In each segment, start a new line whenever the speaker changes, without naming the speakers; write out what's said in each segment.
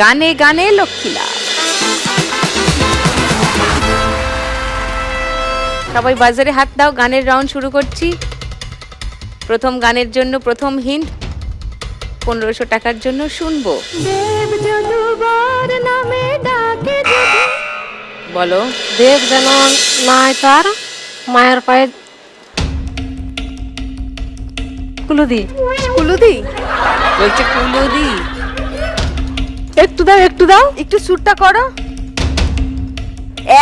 গানে গানে লক্ষ্মীলাভ। সবাই বাজারে হাত দাও, গানের রাউন্ড শুরু করছি। প্রথম গানের জন্য প্রথম হিন্ট, 1500 টাকার জন্য শুনবো। বলো।
দেব যেন নাই তার মায়ের পায়ে কুলুদি।
কুলুদি
বলছে কুলুদি।
একটু দাও, একটু দাও,
একটু সুরটা করো।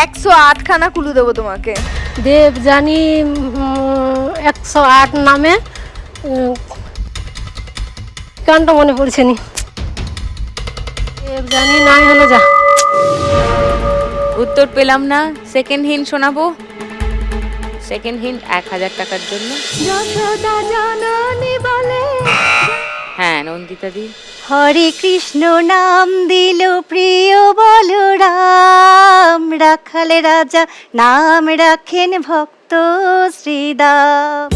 108 খানা কুলু দেবো তোমাকে।
দেব জানি 108 নামে গানটা মনে পড়ছে নি। দেব জানি নাই হলো যা।
উত্তর পেলাম না। সেকেন্ড হিন্ট শোনাবো। সেকেন্ড হিন্ট 1000 টাকার জন্য। হ্যাঁ নন্দিতা দি।
হরে কৃষ্ণ নাম দিল প্রিয় বলরাম, রাখালে রাজা নাম রাখেন ভক্ত শ্রীদাম।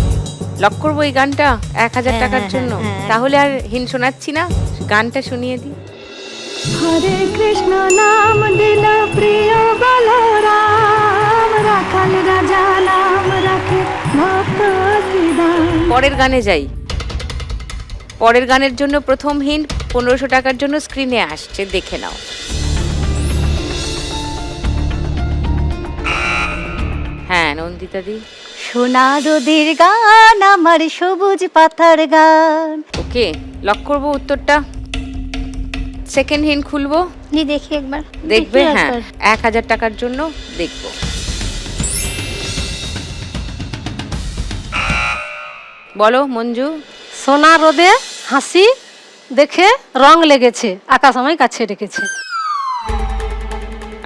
লক করবো এই গানটা 1000
হ্যাঁ,
টাকার
হ্যাঁ,
জন্য।
হ্যাঁ।
তাহলে আর হিন্ট শোনাচ্ছি না, গানটা শুনিয়ে দিই।
হরে কৃষ্ণ নাম দিল প্রিয় বলরাম, রাখালে রাজা নাম রাখে ভক্ত শ্রীদাম।
পরের গানে যাই। পরের গানের জন্য প্রথম হিন্ট 1500 টাকার জন্য স্ক্রিনে আসছে, দেখে নাও। হ্যাঁ নন্দিতা দি।
সোনা রোদের গান আমার সবুজ পাতার গান।
ওকে, লক করবো উত্তরটা। সেকেন্ড হিন্ট খুলবো।
নি দেখি একবার,
দেখবে?
দেখি
হ্যাঁ,
একবার।
1000 টাকার জন্য দেখবো। বলো মঞ্জু।
সোনা রোদে হাসি দেখে রং লেগেছে, আকাশ আমায় কাছে রেখেছে।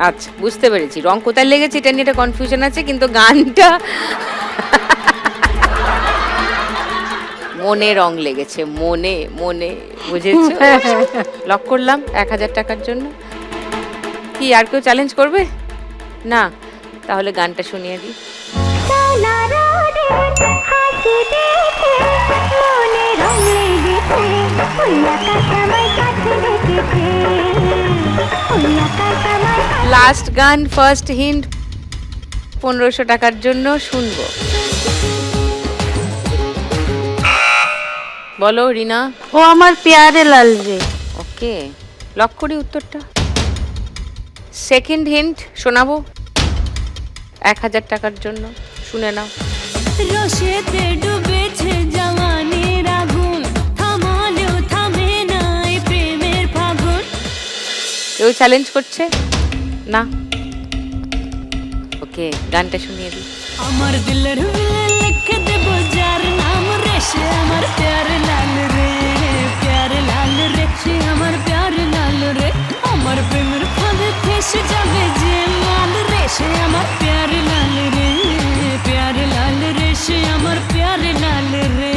আচ্ছা বুঝতে পেরেছি, রং কোথায় লেগেছে এটা নিয়ে একটা কনফিউশন আছে, কিন্তু গানটা মনে রং লেগেছে, মনে মনে, বুঝেছো? লক করলাম 1000 টাকার জন্য। কি আর কেউ চ্যালেঞ্জ করবে? না, তাহলে গানটা শুনিয়ে দিই।
সোনা রোদের হাসি দেখে মনে রং লেগেছে, ওই আকাশ আমায় কাছে রেখেছে, ওই আকাশ আমায় কাছে।
লাস্ট গান, ফার্স্ট হিন্ট 1500 টাকার জন্য শুনবো। বলো রিনা।
ও আমার প্যারে লাল রে।
ওকে, লক করি উত্তরটা। সেকেন্ড হিন্ট শোনাবো 1000 টাকার জন্য, শুনে নাও।
রসেতে ডুবেছে জওয়ানির আগুন, থামালেও থামে না এই প্রেমের ফাগুন।
কেউ চ্যালেঞ্জ করছে না? ওকে, গানটা শুনিয়ে দিই।
আমার দিলের মিলে লিখে দেব যার নাম রে, সে আমার প্যারে লাল রে, প্যারে লাল রে, সে আমার প্যারে লাল রে। আমার প্রেমের ফাঁদে ফেসে যাবে যে মাল রে, সে আমার প্যারে লাল রে, প্যারে লাল রে, সে আমার প্যারে লাল রে।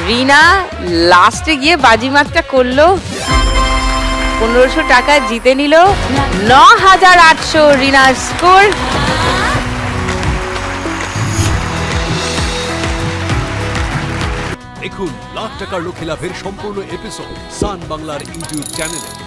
রিনা লাস্টে গিয়ে বাজিমাতটা করলো, 1500 টাকা জিতে নিল। 9800 রিনার স্কোর।
দেখুন লাখ টাকার লক্ষ্মী লাভের সম্পূর্ণ এপিসোড সান বাংলার ইউটিউব চ্যানেলে।